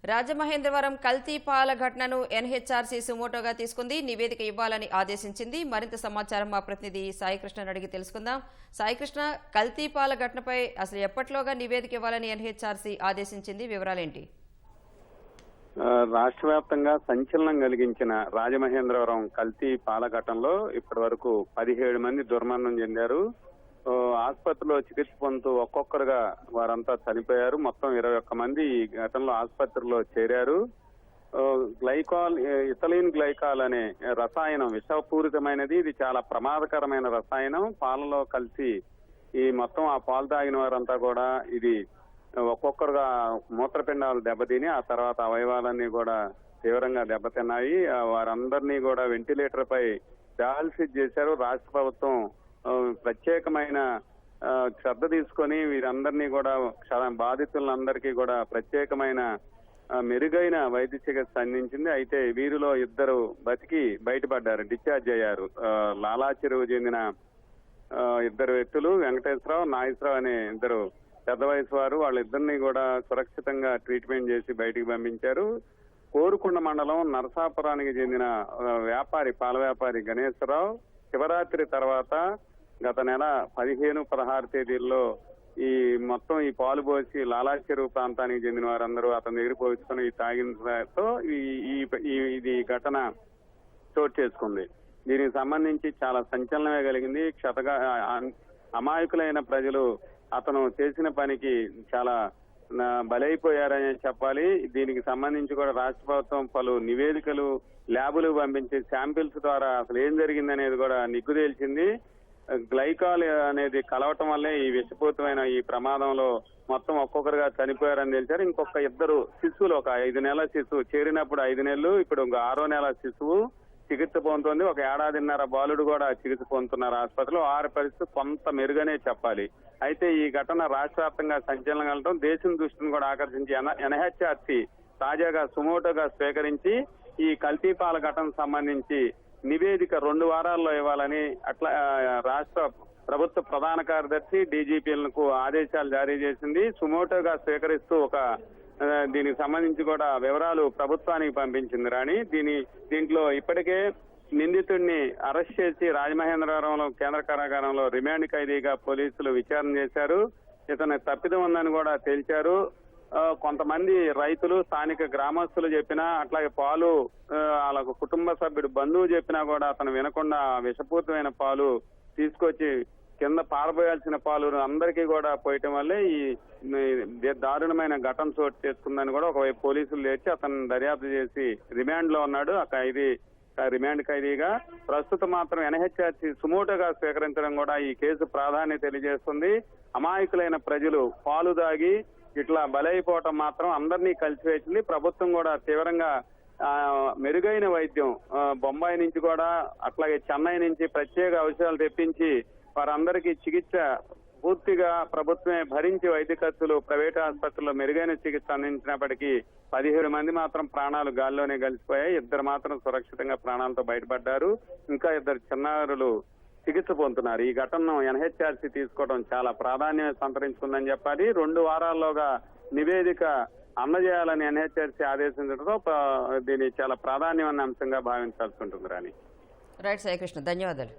రాజమహేంద్రవరం కల్తీ పాల ఘటనను ఎన్హెచ్ఆర్సీ సుమోటోగా తీసుకుంది. నివేదిక ఇవ్వాలని ఆదేశించింది. మరింత సమాచారం మా ప్రతినిధి సాయికృష్ణను అడిగి తెలుసుకుందాం. సాయికృష్ణ, కల్తీ పాల ఘటనపై అసలు ఎప్పట్లోగా నివేదిక ఇవ్వాలని ఎన్హెచ్ఆర్సీ ఆదేశించింది? వివరాలేంటి? రాష్ట్ర వ్యాప్తంగా సంచలనం కలిగించిన రాజమహేంద్రవరం కల్తీ పాల ఘటనలో ఇప్పటి వరకు 17 మంది దుర్మరణం చెందారు. ఆసుపత్రిలో చికిత్స పొందుతూ ఒక్కొక్కరుగా వారంతా చనిపోయారు. మొత్తం 21 మంది ఈ ఘటనలో ఆసుపత్రిలో చేరారు. ఇథిలీన్ గ్లైకాల్ అనే రసాయనం విషపూరితమైనది. ఇది చాలా ప్రమాదకరమైన రసాయనం. పాలలో కలిసి ఈ మొత్తం ఆ పాలు తాగిన వారంతా కూడా ఇది ఒక్కొక్కరుగా మూత్రపిండాలు దెబ్బతిని ఆ తర్వాత అవయవాలన్నీ కూడా తీవ్రంగా దెబ్బతిన్నాయి. వారందరినీ కూడా వెంటిలేటర్ పై డయాలసిస్ చేశారు. రాష్ట్ర ప్రభుత్వం ప్రత్యేకమైన శ్రద్ధ తీసుకొని వీరందరినీ కూడా బాధితులందరికీ కూడా ప్రత్యేకమైన మెరుగైన వైద్య చికిత్స అందించింది. అయితే వీరిలో 2 బతికి బయటపడ్డారు, డిశ్చార్జ్ అయ్యారు. లాలా చెరువు చెందిన 2 వ్యక్తులు, వెంకటేశ్వరరావు, నాగేశ్వరరావు అనే 2 పెద్ద వయసు వారు. వాళ్ళిద్దరినీ కూడా సురక్షితంగా ట్రీట్మెంట్ చేసి బయటికి పంపించారు. కోరుకొండ మండలం నరసాపురానికి చెందిన పాల వ్యాపారి గణేశ్వరరావు శివరాత్రి తర్వాత గత నెల 15, 16 తేదీల్లో ఈ మొత్తం ఈ పాలు పోసి లాలా చెరువు ప్రాంతానికి చెందిన వారందరూ అతని దగ్గర పోసుకొని తాగినతో ఇది ఘటన చోటు చేసుకుంది. దీనికి సంబంధించి చాలా సంచలనమే కలిగింది. అమాయకులైన ప్రజలు అతను చేసిన పనికి చాలా బలైపోయారని చెప్పాలి. దీనికి సంబంధించి కూడా రాష్ట్ర ప్రభుత్వం పలు నివేదికలు ల్యాబులు పంపించి శాంపిల్స్ ద్వారా అసలు ఏం జరిగిందనేది కూడా నిగ్గుదేల్చింది. గ్లైకాల్ అనేది కలవటం వల్లే ఈ విషపూరితమైన ఈ ప్రమాదంలో మొత్తం ఒక్కొక్కరుగా చనిపోయారని తెలిసారు. ఇంకొక 2 శిశువులు, ఒక 5 నెలల శిశువు చేరినప్పుడు 5 నెలలు, ఇప్పుడు ఇంకో 6వ నెల శిశువు చికిత్స పొందుతోంది. ఒక 1.5 ఏళ్ల బాలుడు కూడా చికిత్స పొందుతున్నారు ఆసుపత్రిలో. వారి పరిస్థితి కొంత మెరుగనే చెప్పాలి. అయితే ఈ ఘటన రాష్ట్ర వ్యాప్తంగా సంచలనం కలగడం, దేశం దృష్టిని కూడా ఆకర్షించి ఎన్హెచ్ఆర్సీ తాజాగా సుమోటోగా స్వీకరించి ఈ కల్తీ పాల ఘటనకు సంబంధించి నివేదిక 2 వారాల్లో ఇవ్వాలని అట్లా రాష్ట్ర ప్రభుత్వ ప్రధాన కార్యదర్శి డీజీపీలకు ఆదేశాలు జారీ చేసింది. సుమోటోగా స్వీకరిస్తూ దీనికి సంబంధించి కూడా వివరాలు ప్రభుత్వానికి పంపించింది. రాణి, దీంట్లో ఇప్పటికే నిందితుడిని అరెస్ట్ చేసి రాజమహేంద్రవరంలో కేంద్ర కారాగారంలో రిమాండ్ ఖైదీగా పోలీసులు విచారణ చేశారు. ఇతని తప్పిదం ఉందని కూడా తేల్చారు. కొంతమంది రైతులు, స్థానిక గ్రామస్తులు చెప్పినా, అట్లాగే పాలు వాళ్ళకు కుటుంబ సభ్యుడు బంధువు చెప్పినా కూడా అతను వినకుండా విషపూరితమైన పాలు తీసుకొచ్చి కింద పారబోయాల్సిన పాలు అందరికీ కూడా పోయటం వల్లే ఈ దారుణమైన ఘటన చోటు చేసుకుందని కూడా ఒకవైపు పోలీసులు లేచి అతను దర్యాప్తు చేసి రిమాండ్ లో ఉన్నాడు. రిమాండ్ ఖైదీగా ప్రస్తుతం మాత్రం ఎన్హెచ్ఆర్సీ సుమోటోగా స్వీకరించడం కూడా ఈ కేసు ప్రాధాన్యత తెలియజేస్తుంది. అమాయకులైన ప్రజలు పాలు దాగి ఇట్లా బలైపోవటం మాత్రం అందరినీ కలిసివేసింది. ప్రభుత్వం కూడా తీవ్రంగా మెరుగైన వైద్యం బొంబాయి నుంచి కూడా అట్లాగే చెన్నై నుంచి ప్రత్యేక ఔషధాలు తెప్పించి వారందరికీ చికిత్స పూర్తిగా ప్రభుత్వమే భరించి వైద్య ఖర్చులు ప్రైవేట్ ఆసుపత్రుల్లో మెరుగైన చికిత్స అందించినప్పటికీ 17 మంది మాత్రం ప్రాణాలు గాల్లోనే కలిసిపోయాయి. 2 మాత్రం సురక్షితంగా ప్రాణాలతో బయటపడ్డారు. ఇంకా 2 చిన్నారులు చికిత్స పొందుతున్నారు. ఈ ఘటనను ఎన్హెచ్ఆర్సీ తీసుకోవడం చాలా ప్రాధాన్యం సంతరించుకుందని చెప్పాలి. 2 వారాల్లోగా నివేదిక అందజేయాలని ఎన్హెచ్ఆర్సీ ఆదేశించడంతో దీన్ని చాలా ప్రాధాన్యమైన అంశంగా భావించాల్సి ఉంటుంది. రాణి. రైట్ సాయికృష్ణ, ధన్యవాదాలు.